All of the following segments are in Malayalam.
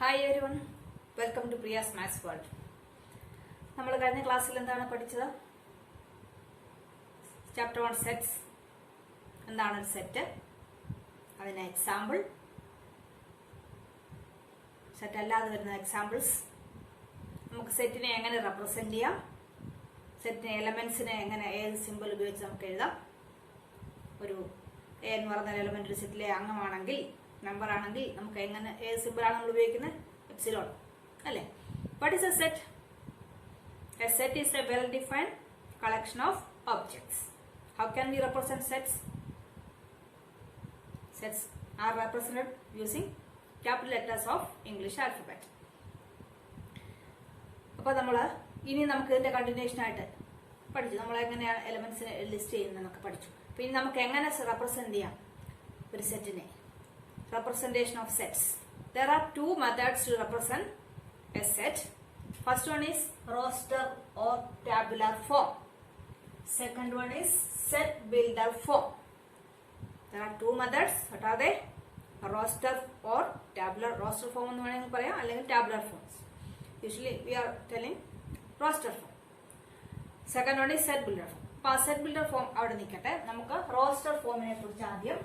Hi everyone, welcome to Priya's maths world. നമ്മൾ കഴിഞ്ഞ ക്ലാസ്സിൽ എന്താണ് പഠിച്ചത്? Chapter 1 sets. എന്താണ് ഒരു സെറ്റ്, അതിന് എക്സാമ്പിൾ, സെറ്റ് അല്ലാതെ വരുന്ന എക്സാമ്പിൾസ്, നമുക്ക് സെറ്റിനെ എങ്ങനെ റെപ്രസെന്റ് ചെയ്യാം, സെറ്റിനെ എലമെന്റ്സിനെ എങ്ങനെ ഏത് സിമ്പിൾ ഉപയോഗിച്ച് നമുക്ക് എഴുതാം, ഒരു എ എന്ന് പറയുന്ന എലമെന്റ് ഒരു സെറ്റിലെ അംഗമാണെങ്കിൽ നമ്പർ ആണെങ്കിൽ നമുക്ക് എങ്ങനെ ഏത് സിമ്പിളാണ് നമ്മൾ ഉപയോഗിക്കുന്നത്? എപ്സിലോൺ അല്ലേ? What is A set? A set is A well defined collection of objects. How can we represent sets? Sets R represented using capital letters of English alphabet. അപ്പൊ നമുക്ക് ഇതിന്റെ കണ്ടിന്യൂഷൻ ആയിട്ട് പഠിച്ചു. നമ്മൾ എങ്ങനെയാണ് എലമെന്റ്സിനെ ലിസ്റ്റ് ചെയ്യുന്നതെന്നൊക്കെ പഠിച്ചു. പിന്നെ നമുക്ക് എങ്ങനെ റെപ്രസെന്റ് ചെയ്യാം ഒരു സെറ്റിനെ? Representation of sets. There are two methods to represent a set. First one is roster or tabular form. Second one is set builder form. There are two methods. What are they? Roster or tabular. Roster form എന്ന് വേണമെങ്കിൽ പറയാം, അല്ലെങ്കിൽ tabular forms. Usually we are telling roster form. Second one is set builder form. അപ്പോൾ set builder form അവിടെ നിൽക്കട്ടെ. നമുക്ക് roster ഫോമിനെ കുറിച്ച് ആദ്യം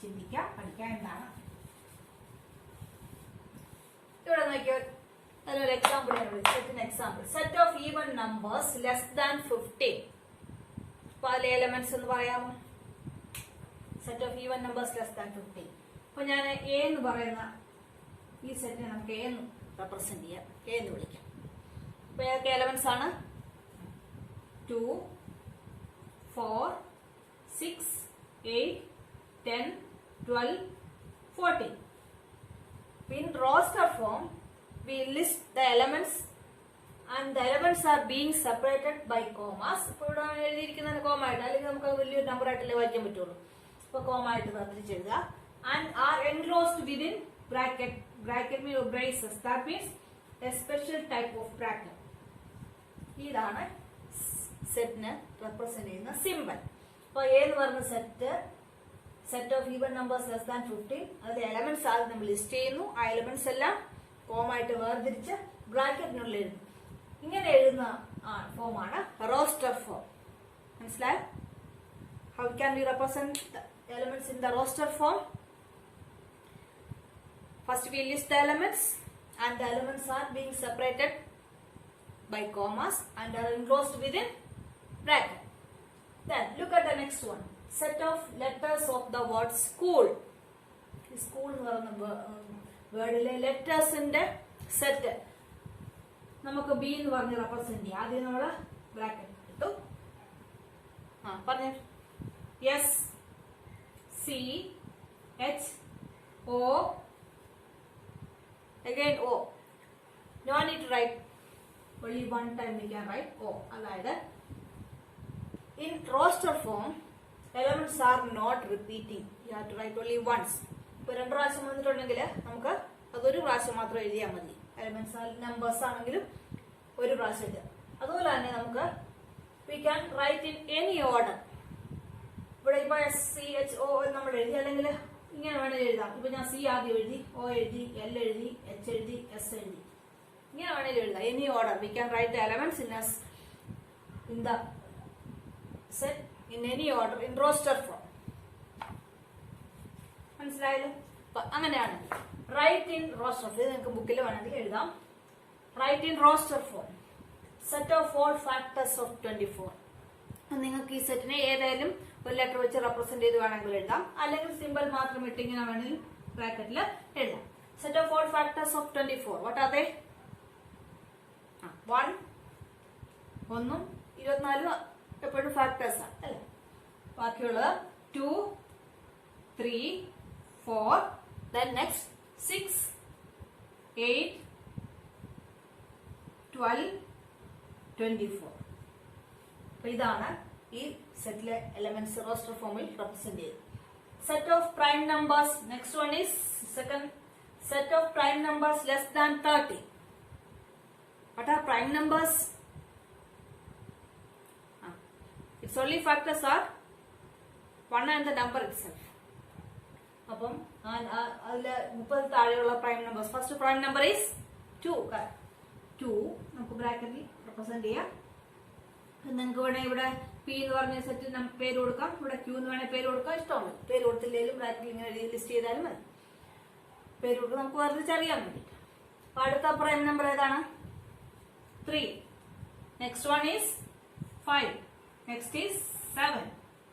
ചിന്തിക്കാം, പഠിക്കാം. എന്താണ് ഇവിടെ നോക്കിയോ, അതിലൊരു എക്സാമ്പിൾ സെറ്റിന് example. Set of even numbers less than 15. അപ്പൊ അതിലെ എലമെന്റ്സ് എന്ന് പറയാമോ? Set of even numbers less than 15. അപ്പൊ ഞാൻ എ എന്ന് പറയുന്ന ഈ സെറ്റിനെ നമുക്ക് എ എന്ന് റെപ്രസെന്റ് ചെയ്യാം, എ എന്ന് വിളിക്കാം. അപ്പൊ ഏതൊക്കെ എലമെന്റ്സ് ആണ്? 2, 4, 6, 8, 10, 12, 14. In roster form, we list the elements and the elements are being separated by commas. ഇപ്പോൾ ഇവിടെ എഴുതിയിരിക്കുന്നതിന് കോമ ആയിട്ട്, അല്ലെങ്കിൽ നമുക്ക് വലിയൊരു നമ്പർ ആയിട്ടല്ലേ വായിക്കാൻ പറ്റുള്ളൂ. ഇപ്പൊ കോമ ആയിട്ട് വേർതിരിച്ചെഴുതുക. And are enclosed within bracket. Bracket means braces. That means a special type of bracket. ഇതാണ് സെറ്റിന് റെപ്രസെന്റ് ചെയ്യുന്ന സിമ്പിൾ. അപ്പൊ ഏത് പറഞ്ഞ set of even numbers less than 15. അതിലെ എലമെന്റ്സ് ആദ്യം നമ്മൾ ലിസ്റ്റ് ചെയ്യുന്നു. ആ എലമെന്റ്സ് എല്ലാം ഫോമായിട്ട് വേർതിരിച്ച് ബ്രാക്കറ്റിനുള്ളിൽ എഴുതുന്നു. ഇങ്ങനെ എഴുതുന്ന ഫോമാണ് റോസ്റ്റർ ഫോം. മനസ്സിലായോ? How can we represent the elements in the roster form? First we list the elements and the elements are being separated by commas and are enclosed within bracket. Then look at the next one. Set of letters of the word school. School എന്ന് പറയുന്ന വേർഡിലെ ലെറ്റേഴ്സിന്റെ സെറ്റ് നമുക്ക് ബി എന്ന് പറഞ്ഞ് റെപ്രസെന്റ് ചെയ്യാം. ആദ്യം നമ്മൾ ബ്രാക്കറ്റ് ഇട്ടു. പറഞ്ഞു. S C H O again O. No need to write. Only one time we can write O. അതായത് in roster form elements are not repeating. You have to write only once. ഇപ്പൊ 2 പ്രാവശ്യം വന്നിട്ടുണ്ടെങ്കിൽ നമുക്ക് അതൊരു പ്രാവശ്യം മാത്രം എഴുതിയാൽ മതി. എലമെന്റ്സ് നമ്പേഴ്സ് ആണെങ്കിലും ഒരു പ്രാവശ്യം എഴുതാം. അതുപോലെ തന്നെ നമുക്ക് we can write in any order. ഇവിടെ ഇപ്പൊ എസ് സി എച്ച് ഒ നമ്മൾ എഴുതി, അല്ലെങ്കിൽ ഇങ്ങനെ വേണമെങ്കിൽ എഴുതാം. ഇപ്പൊ ഞാൻ സി ആദ്യം എഴുതി, ഒ എഴുതി, എൽ എഴുതി, എച്ച് എഴുതി, എസ് എഴുതി, ഇങ്ങനെ വേണമെങ്കിൽ എഴുതാം. Any order we can write the elements in the set in any order in roster form. മനസ്സിലായല്ലോ? അങ്ങനെയാണ് റൈറ്റ് ഇൻ റോസ്റ്റർ ഫോം. ഇത് നിങ്ങൾക്ക് ബുക്കിൽ വേണമെങ്കിൽ എഴുതാം. Write in roster form set of all factors of 24. നിങ്ങൾക്ക് ഈ സെറ്റിനെ ഏതായാലും ഒരു ലെറ്റർ വെച്ച് റെപ്രസെന്റ് ചെയ്ത് വേണമെങ്കിൽ എഴുതാം, അല്ലെങ്കിൽ സിമ്പിൾ മാത്രം ഇട്ട് ഇങ്ങനെ വേണമെങ്കിൽ ബ്രാക്കറ്റിൽ എഴുതാം. Set of all factors of 24. What are they? 1 1ഉം 24 എപ്പോഴും ഫാക്ടേഴ്സ് ആണ് അല്ലേ? ബാക്കിയുള്ളത് 2 3 4 then next 6 8 12 24. അപ്പൊ ഇതാണ് ഈ സെറ്റിലെ എലമെന്റ്സ് റോസ്റ്റർ ഫോമിൽ റെപ്രസെന്റ് ചെയ്തത്. Set of prime numbers. Next one is second. Set of prime numbers less than 30. What are prime numbers? Its only factors are 1 and the number itself. അപ്പം അതില് 30 താഴെയുള്ള prime numbers, first prime number is 2. 2 നമുക്ക് ബ്രാക്കറ്റിൽ റെപ്രസെന്റ് ചെയ്യാം. നിങ്ങൾക്ക് വേണേ ഇവിടെ പി എന്ന് പറഞ്ഞ സെറ്റിന് പേര് കൊടുക്കാം, ഇവിടെ ക്യൂ എന്ന് വേണേൽ പേര് കൊടുക്കാം, ഇഷ്ടമാണ്. പേര് കൊടുത്തില്ലെങ്കിലും ബ്രാക്കറ്റിൽ ഇങ്ങനെ ലിസ്റ്റ് ചെയ്താലും മതി. പേര് കൊടുത്ത് നമുക്ക് വേർതിരിച്ചറിയാൻ വേണ്ടി. അപ്പൊ അടുത്ത പ്രൈം നമ്പർ ഏതാണ്? 3. Next one is 5. Next is 7.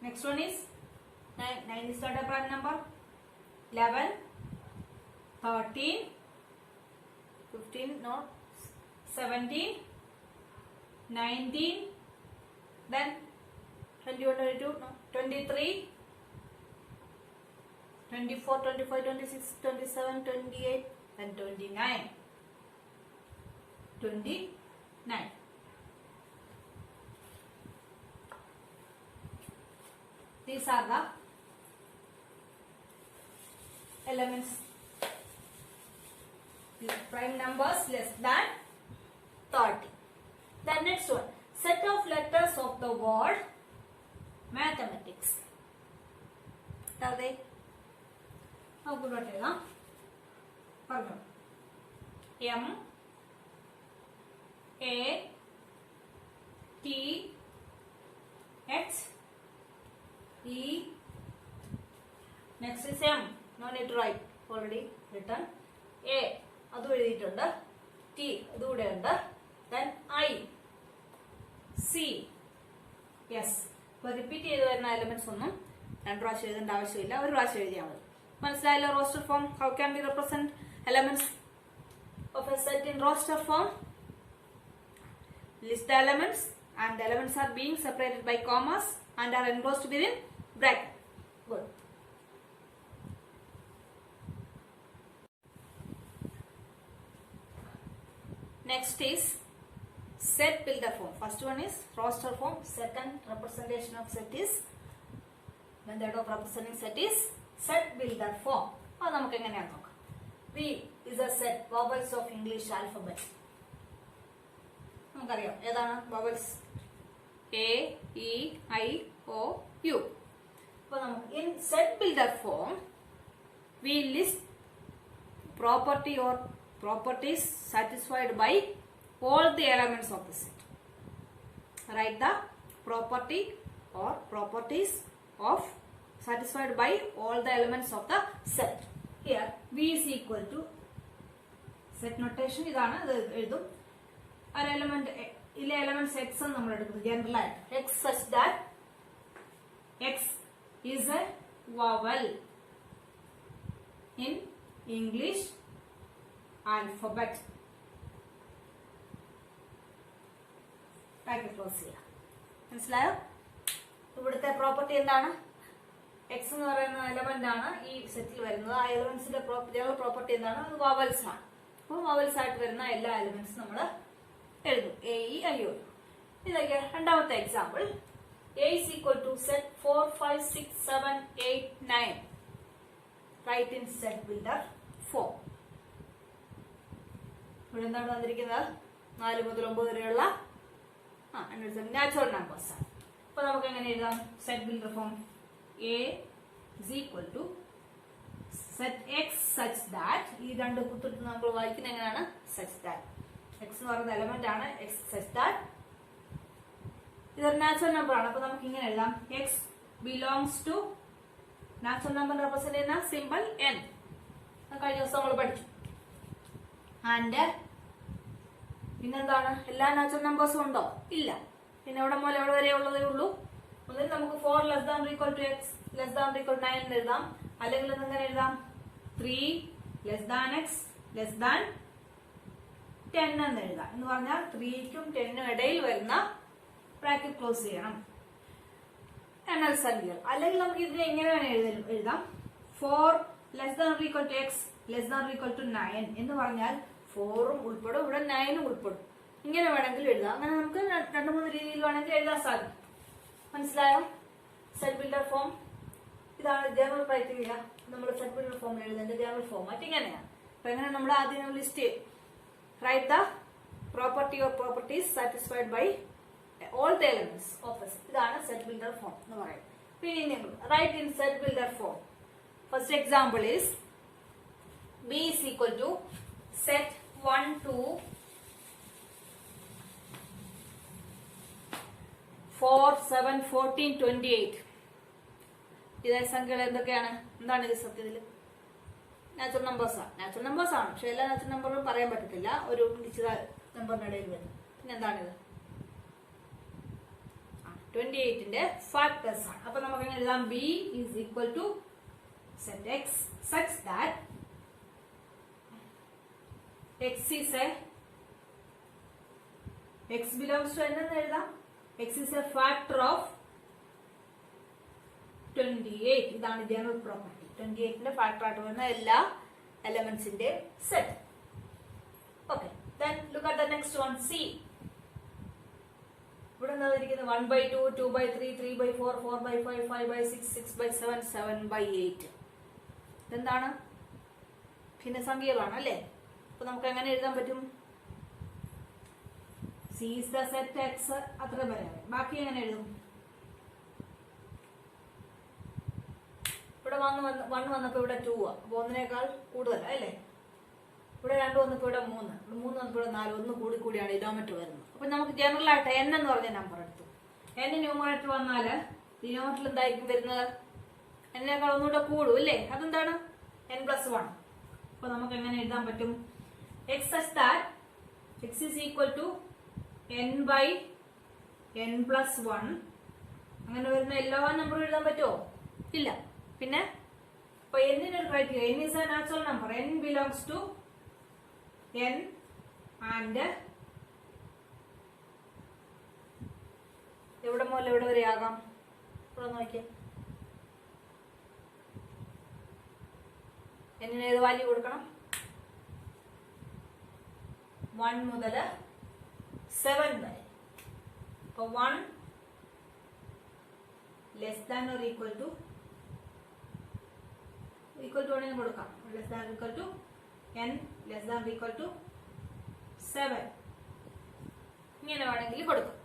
Next one is 9. 9 is not a prime number. 11, 13, 15, no, 17, 19, then 21, 22, no, 23, 24, 25, 26, 27, 28, and 29. 29. These are the elements. The prime numbers less than 30. The next one, set of letters of the word mathematics. Are they? How good are they? Pardon. M A T X E. Next is M. No need to write. Already written. A. അതും എഴുതിയിട്ടുണ്ട്. T. അതും ഇവിടെ ഉണ്ട്. Then I. C. Yes. ഇപ്പോൾ റിപ്പീറ്റ് ചെയ്ത് വരുന്ന എലമെന്റ്സ് ഒന്നും 2 പ്രാവശ്യം എഴുതേണ്ട ആവശ്യമില്ല, ഒരു പ്രാവശ്യം എഴുതിയാൽ മതി. മനസ്സിലായല്ലോ roster form? How can be represent elements of a set in roster form? List the elements and the elements are being separated by commas and are enclosed within bracket. Good. Next is set builder form. First one is roster form. Second representation of set is method of representing set is set builder form. അത് നമുക്ക് എങ്ങനെയാണ് നോക്കാം. V is a set vowels of English alphabet. നമുക്കറിയാം ഏതാണ് vowels? A, E, I, O, U. അപ്പോൾ നമുക്ക് in set builder form we list property or properties satisfied by all the elements of the set. Write the property or properties of satisfied by all the elements of the set. Here V is equal to set notation. ഇതാണ് ഇത് എഴുതും. ഒരു എലമെന്റ് ഇതിലെ എലമെന്റ്സ് x എന്ന് നമ്മൾ എടുക്കുന്നത് ജനറൽ ആയിട്ട്. X such that X is a vowel in English alphabet. Close ചെയ്യാം. മനസ്സിലായോ? ഇവിടുത്തെ പ്രോപ്പർട്ടി എന്താണ്? എക്സ് എന്ന് പറയുന്ന എലമെന്റ് ആണ് ഈ സെറ്റിൽ വരുന്നത്. ആ എലമെന്റ്സിന്റെ ജനറൽ പ്രോപ്പർട്ടി എന്താണ്? അത് വവൽസ് ആണ്. അപ്പോൾ വവൽസ് ആയിട്ട് വരുന്ന എല്ലാ എലമെന്റ്സും നമ്മൾ എഴുതും. A, E, I, O. ഇതൊക്കെ രണ്ടാമത്തെ example. A is equal to set 4, 5, 6, 7, 8, 9. Write in set builder form. ഇവിടെ എന്താണ് വന്നിരിക്കുന്നത്? 4 മുതൽ 9 വരെയുള്ള നാച്ചുറൽ നമ്പേഴ്സ് ആണ്. അപ്പൊ നമുക്ക് എങ്ങനെ എഴുതാം? Set builder form A is equal to set X such that. ഈ രണ്ട് കുത്തിട്ട് നമ്മൾ വായിക്കുന്നത് എങ്ങനെയാണ്? such that. X എന്ന് പറയുന്ന എലമെന്റ് ആണ്. X such that ഇതൊരു നാച്ചുറൽ നമ്പർ ആണ്. അപ്പൊ നമുക്ക് ഇങ്ങനെ എഴുതാം. X belongs to natural number represent ചെയ്യുന്ന സിമ്പിൾ N. കഴിഞ്ഞ ദിവസം നമ്മൾ പഠിച്ചു. ആൻഡ് പിന്നെന്താണ്? എല്ലാ നാച്ചുറൽ നമ്പേഴ്സും ഉണ്ടോ? ഇല്ല. പിന്നെ എവിടെ മുതൽ എവിടെ വരെ ഉള്ളതേ ഉള്ളൂ. ഒന്നിൽ നമുക്ക് 4 less than or equal to x less than or equal to 9 എന്ന് എഴുതാം. അല്ലെങ്കിൽ എങ്ങനെ എഴുതാം? 3 less than x less than 10 എന്ന് എഴുതാം. എന്ന് പറഞ്ഞാൽ 3ക്കും 10നും ഇടയിൽ വരുന്ന ബ്രാക്കറ്റ് ക്ലോസ് ചെയ്യണം. എന്നാൽ സംഖ്യകൾ. അല്ലെങ്കിൽ നമുക്ക് ഇതിനെ എങ്ങനെ വേണം എഴുതാം? 4 less than or equal to x less than or equal to 9 എന്ന് പറഞ്ഞാൽ 4ഉം ഉൾപ്പെടും, ഇവിടെ 9ഉം ഉൾപ്പെടും. ഇങ്ങനെ വേണമെങ്കിൽ എഴുതാം. അങ്ങനെ നമുക്ക് 2-3 രീതിയിൽ വേണമെങ്കിൽ എഴുതാൻ സാധിക്കും. മനസ്സിലായോ? സെറ്റ് ബിൽഡർ ഫോം ഇതാണ് ജനറൽ ക്രൈറ്റീരിയ. നമ്മൾ സെറ്റ് ബിൽഡർ ഫോം എഴുതേണ്ട ജനറൽ ഫോമാറ്റ് ഇങ്ങനെയാണ്. അപ്പൊ എങ്ങനെ നമ്മൾ ആദ്യം ലിസ്റ്റ് ചെയ്യും? Write the property or properties satisfied by all the elements of a set. ഇതാണ് സെറ്റ് ബിൽഡർ ഫോം എന്ന് പറയുന്നത്. പിന്നെ write in set builder form First example is B is equal to set 1, 2, 4, 7, 14, 28. ഇതേ സംഖ്യകൾ എന്തൊക്കെയാണ്? എന്താണ് ഇത് സത്യത്തിൽ? നാച്ചുറൽ നമ്പേഴ്സ് ആണ്. പക്ഷെ എല്ലാ നാച്ചുറൽ നമ്പറും പറയാൻ പറ്റത്തില്ല, ഒരു നിശ്ചിത നമ്പറിന്റെ ഇടയിൽ വരും. പിന്നെ എന്താണിത്? 28ന്റെ ഫാക്ടേഴ്സ് ആണ്. അപ്പൊ നമുക്ക് എങ്ങനെ എഴുതാം? B is equal to set x such that x is a x belongs to എന്ന് എഴുതാം. x is a factor of 28. ഇതാണ് ജനറൽ പ്രോപ്പർട്ടി. 28ന്റെ ഫാക്ടർ ആയിട്ട് വരുന്ന എല്ലാ എലമെന്റ്സിന്റെ set. Okay, then look at the next one, C. ഇവിടെ എന്താ ഇരിക്കുന്നത്? 1/2, 2/3, 3/4, 4/5, 5/6, 6/7, 7/8. ഇതെന്താണ്? ഭിന്നസംഖ്യകളാണ് അല്ലേ? അപ്പൊ നമുക്ക് എങ്ങനെ എഴുതാൻ പറ്റും? C is the set x, അത്ര പറയാം. ബാക്കി എങ്ങനെ എഴുതും? ഇവിടെ 1 വന്നപ്പോ ഇവിടെ 2 അപ്പൊ 1നേക്കാൾ കൂടുതൽ അല്ലേ? ഇവിടെ 2 വന്നപ്പോ ഇവിടെ 3, 3 വന്നപ്പോ ഇവിടെ 4, 1 കൂടി കൂടിയാണ് ഡിനോമിനേറ്റർ വരുന്നത്. അപ്പൊ നമുക്ക് ജനറൽ ആയിട്ട് n എന്ന് പറഞ്ഞ നമ്പർ എടുത്തു. n ന്യൂമറേറ്റർ വന്നാല് ഡിനോമിനേറ്ററിൽ എന്തായിരിക്കും വരുന്നത്? എന്നേക്കാൾ ഒന്നുകൂടെ കൂടും അല്ലേ? അതെന്താണ്? n+1. അപ്പൊ നമുക്ക് എങ്ങനെ എഴുതാൻ പറ്റും? x such that x is equal to n/n+1. അങ്ങനെ വരുന്ന എല്ലാ നമ്പറും എഴുതാൻ പറ്റുമോ? ഇല്ല. പിന്നെ അപ്പൊ n-നൊരു criteria, n is a natural number, n belongs to n and എവിടെ മുതൽ എവിടെ വരെ ആകാം? ഇവിടെ നോക്കിയേ, n-ന് ഏത് വാല്യൂ കൊടുക്കണം? 1 മുതൽ 7 വരെ. അപ്പൊ 1 less than or equal to ആണെങ്കിൽ കൊടുക്കാം. Less than equal to n less than equal to 7 ഇങ്ങനെ വേണമെങ്കിൽ കൊടുക്കും.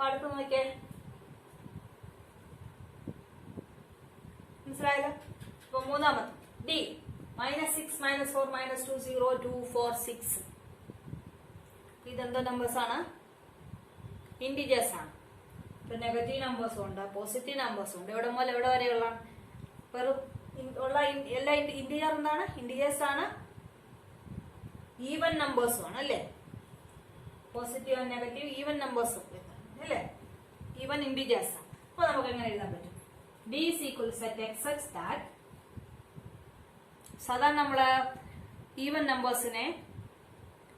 അടുത്ത് നോക്കിയേ, മനസ്സിലായല്ലോ? അപ്പൊ മൂന്നാമത് D, -6, -4, -2, 0, 2, 4, 6. ഇതെന്തോ നമ്പേഴ്സ് ആണ്? ഇന്റിജേഴ്സ് ആണ്. ഇപ്പൊ നെഗറ്റീവ് നമ്പേഴ്സും ഉണ്ട്, പോസിറ്റീവ് നമ്പേഴ്സും ഉണ്ട്. എവിടെ മുതൽ എവിടെ വരെയുള്ള എല്ലാ ഇന്റിജർ എന്താണ്? ഇന്റിജേഴ്സ് ആണ്. ഈവൻ നമ്പേഴ്സും ആണ് അല്ലേ? പോസിറ്റീവ് ആൻഡ് നെഗറ്റീവ് ഈവൻ നമ്പേഴ്സും അല്ലേ? ഈവൻ ഇന്റിജേഴ്സ് ആണ്. അപ്പൊ നമുക്ക് എങ്ങനെ എഴുതാൻ പറ്റും? D is equal to set x such that, സാധാരണ നമ്മള് ഈവൻ നമ്പേഴ്സിനെ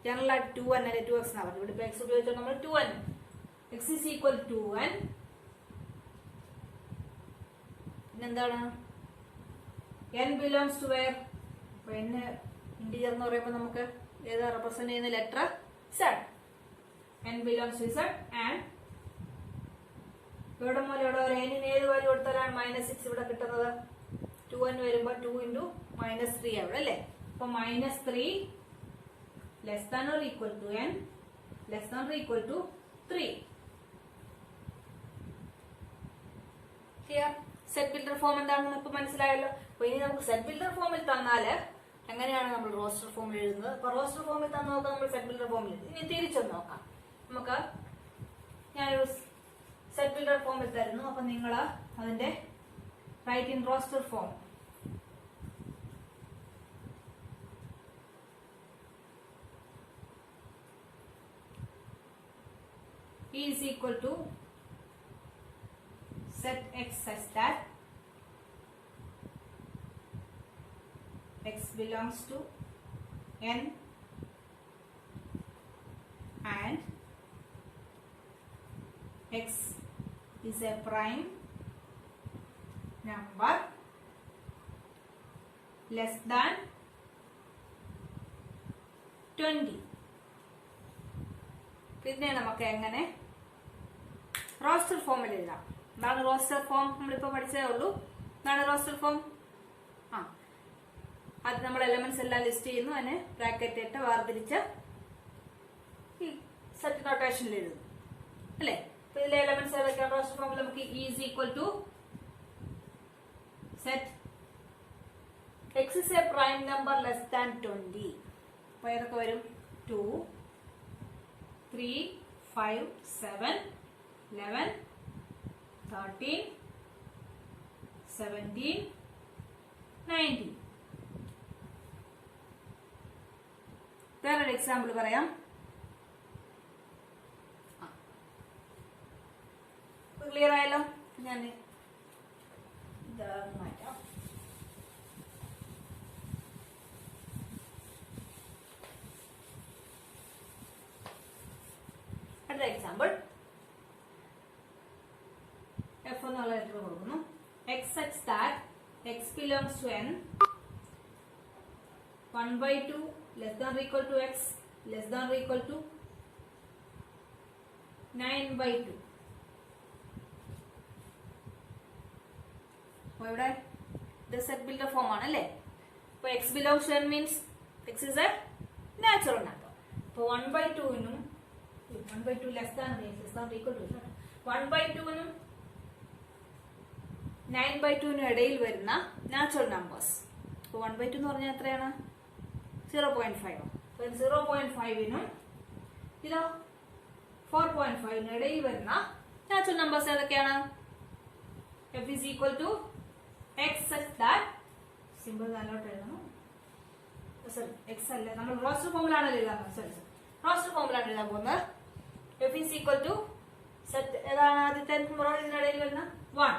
ജനറൽ ആയിട്ട് 2n അല്ലെ 2x എന്നാ പറഞ്ഞു. ഇവിടെ x ഉപയോഗിച്ചാൽ നമ്മൾ 2n, x is equal to 2n. പിന്നെന്താണ്? n belongs to where? അപ്പൊ n ഇന്റിജർ എന്ന് പറയുമ്പോൾ നമുക്ക് ഏതാ റെപ്രസെന്റ് ചെയ്യുന്ന letter? z. n belongs to z and ഇവിടെ മുതൽ ഇവിടെ വരെ n-ന് ഏത് വാല്യൂ കൊടുത്താലാണ് -6 ഇവിടെ കിട്ടുന്നത്? 2n വരുമ്പോ 2 × -3 അവിടെ അല്ലേ? അപ്പൊ -3 less than or equal to n less than or equal to 3. Clear? Set builder form എന്താണെന്ന് ഇപ്പൊ മനസ്സിലായല്ലോ. അപ്പൊ ഇനി നമുക്ക് സെറ്റ് ബിൽഡർ ഫോമിൽ തന്നാല് എങ്ങനെയാണ് നമ്മൾ റോസ്റ്റർ ഫോമിൽ എഴുതുന്നത്? അപ്പൊ റോസ്റ്റർ ഫോമിൽ തന്നു നോക്കാം, നമ്മൾ സെറ്റ് ബിൽഡർ ഫോമിൽ. ഇനി തിരിച്ചൊന്ന് നോക്കാം. നമുക്ക് ഞാനൊരു സെറ്റ് ബിൽഡർ ഫോമിൽ തരുന്നു. അപ്പൊ നിങ്ങൾ അതിന്റെ write in roster form. E is equal to set x such that x belongs to n and x is a prime number less than 20. ഇതിനെ നമുക്ക് എങ്ങനെ റോസ്റ്റർ ഫോമിൽ എഴുതാം? എന്താണ് റോസ്റ്റർ ഫോം? നമ്മളിപ്പോ പഠിച്ചതേ ഉള്ളൂ. എന്താണ് റോസ്റ്റർ ഫോം? അത് നമ്മൾ എലമെന്റ്സ് എല്ലാം ലിസ്റ്റ് ചെയ്യുന്നു, അതിനെ ബ്രാക്കറ്റ് ഇട്ട് വേർതിരിച്ച് ഈ സെറ്റ് നൊട്ടേഷനിൽ എഴുതുന്നു അല്ലേ? അപ്പൊ ഇതിലെ എലമെന്റ്സ് ഏതൊക്കെയാണ് റോസ്റ്റർ ഫോമിൽ? നമുക്ക് E is equal to set x is a prime number less than 20. അപ്പോൾ ഏതൊക്കെ വരും? 2, 3, 5, 7, 11, 13, 17, 19. വേറൊരു എക്സാമ്പിൾ പറയാം. ക്ലിയർ ആയല്ലോ? ഞാൻ ഇത് മാറ്റാം. അടുത്ത എക്സാമ്പിൾ എഫ് എന്നുള്ള ലെറ്റർ കൊടുക്കുന്നു. X such that x belongs to n 1/2 less than or equal to x less than or equal to 9/2. അപ്പോൾ ഇവിടെ ഇത് സെറ്റ് ബിൽഡർ ഫോം ആണ് അല്ലേ? അപ്പോൾ x belongs to n means x is a natural number. അപ്പോൾ 1/2നും 1/2 less than or equal to 1/2നും 9/2നും ഇടയിൽ വരുന്ന നാച്ചുറൽ നമ്പേഴ്സ്. അപ്പോൾ 1/2 എന്ന് പറഞ്ഞാൽ എത്രയാണ്? 0.5. അപ്പോൾ 0.5നും ഇതോ 4.5നും ഇടയിൽ വരുന്ന നാച്ചുറൽ നമ്പേഴ്സ് ഏതൊക്കെയാണ്? f is equal to x such that simple നല്ലോട്ട് എഴുതണം. സോറി x അല്ല, നമ്മൾ റോസ്റ്റർ ഫോമിലാണല്ലോ എഴുതാൻ. സോറി റോസ്റ്റർ ഫോമിലാണ് എഴുതാൻ പോകുന്നത്. f is equal to set ഏതാണ് ആദ്യത്തെ നമ്പർ ഇതിനിടയിൽ വരുന്ന? 1,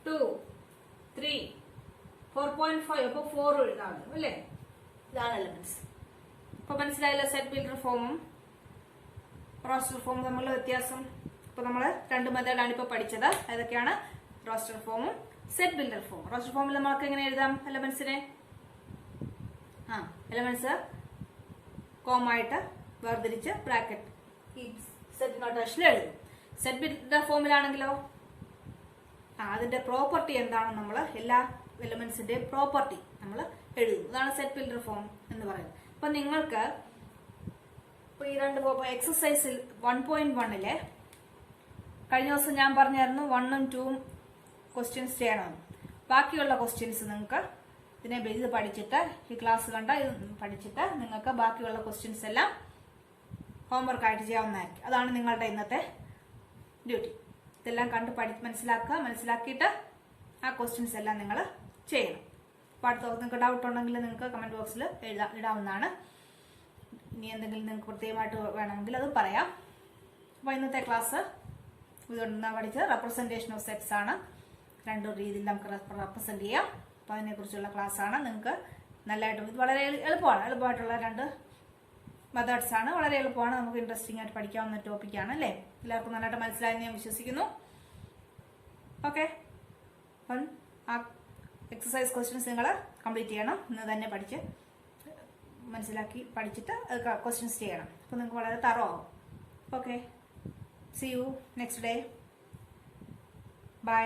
2, 3, 4.5. അപ്പോൾ 4 എഴുതാം അല്ലേ? ഇതാണ് എലമെന്റ്സ്. അപ്പൊ മനസ്സിലായല്ലോ സെറ്റ് ബിൽഡർ ഫോമും റോസ്റ്റർ ഫോമും തമ്മിലുള്ള വ്യത്യാസം. അപ്പൊ നമ്മൾ രണ്ട് മെത്തേഡാണ് ഇപ്പൊ പഠിച്ചത്. ഏതൊക്കെയാണ്? റോസ്റ്റർ ഫോമും സെറ്റ് ബിൽഡർ ഫോമും. റോസ്റ്റർ ഫോമിൽ നമുക്ക് എങ്ങനെ എഴുതാം എലമെന്റ്സിനെ? എലമെന്റ്സ് കോമായിട്ട് വേർതിരിച്ച് ബ്രാക്കറ്റ് ഈ സെറ്റ് നൊട്ടേഷനിൽ എഴുതും. സെറ്റ് ബിൽഡർ ഫോമിലാണെങ്കിലോ അതിന്റെ പ്രോപ്പർട്ടി എന്താണെന്ന് നമ്മൾ എല്ലാ എലമെന്റ്സിന്റെയും പ്രോപ്പർട്ടി നമ്മൾ എഴുതും. അതാണ് സെറ്റ് ബിൽഡർ ഫോം എന്ന് പറയുന്നത്. അപ്പൊ നിങ്ങൾക്ക് ഈ രണ്ട് എക്സസൈസിൽ 1.1 കഴിഞ്ഞ ദിവസം ഞാൻ പറഞ്ഞായിരുന്നു 1 ഉം 2 ഉം ക്വസ്റ്റ്യൻസ് ചെയ്യണമെന്ന്. ബാക്കിയുള്ള ക്വസ്റ്റ്യൻസ് നിങ്ങൾക്ക് ഇതിനെ ബേസ് പഠിച്ചിട്ട് ഈ ക്ലാസ് കണ്ട ഇത് പഠിച്ചിട്ട് നിങ്ങൾക്ക് ബാക്കിയുള്ള ക്വസ്റ്റ്യൻസ് എല്ലാം ഹോംവർക്ക് ആയിട്ട് ചെയ്യാവുന്നതായിരിക്കും. അതാണ് നിങ്ങളുടെ ഇന്നത്തെ ഡ്യൂട്ടി. ഇതെല്ലാം കണ്ട് മനസ്സിലാക്കുക. മനസ്സിലാക്കിയിട്ട് ആ ക്വസ്റ്റ്യൻസ് എല്ലാം നിങ്ങൾ ചെയ്യണം. അപ്പോൾ അടുത്ത നിങ്ങൾക്ക് ഡൗട്ട് ഉണ്ടെങ്കിൽ നിങ്ങൾക്ക് കമന്റ് ബോക്സിൽ ഇടാവുന്നതാണ്. ഇനി എന്തെങ്കിലും നിങ്ങൾക്ക് പ്രത്യേകമായിട്ട് വേണമെങ്കിൽ അത് പറയാം. അപ്പോൾ ഇന്നത്തെ ക്ലാസ് ഇതുകൊണ്ട് പഠിച്ചത് റെപ്രസെൻറ്റേഷൻ ഓഫ് സെറ്റ്സ് ആണ്. രണ്ടു രീതിയിൽ നമുക്ക് റെപ്രസെന്റ് ചെയ്യാം. അപ്പോൾ അതിനെക്കുറിച്ചുള്ള ക്ലാസ് ആണ്. നിങ്ങൾക്ക് നല്ലതായിട്ട് ഇത് വളരെ എളുപ്പമായിട്ടുള്ള രണ്ട് മെത്തേഡ്സ് ആണ്. വളരെ എളുപ്പമാണ്. നമുക്ക് ഇൻട്രസ്റ്റിംഗ് ആയിട്ട് പഠിക്കാവുന്ന ടോപ്പിക്കാണ് അല്ലേ? എല്ലാവർക്കും നല്ലതായിട്ട് മനസ്സിലായെന്ന് ഞാൻ വിശ്വസിക്കുന്നു. ഓക്കെ, അപ്പം ആ എക്സസൈസ് ക്വസ്റ്റ്യൻസ് നിങ്ങൾ കംപ്ലീറ്റ് ചെയ്യണം. ഇന്ന് തന്നെ മനസ്സിലാക്കി പഠിച്ചിട്ട് ക്വസ്റ്റ്യൻസ് ചെയ്യണം. അപ്പോൾ നിങ്ങൾക്ക് വളരെ തറോ ആവും. Okay, see you next day. By.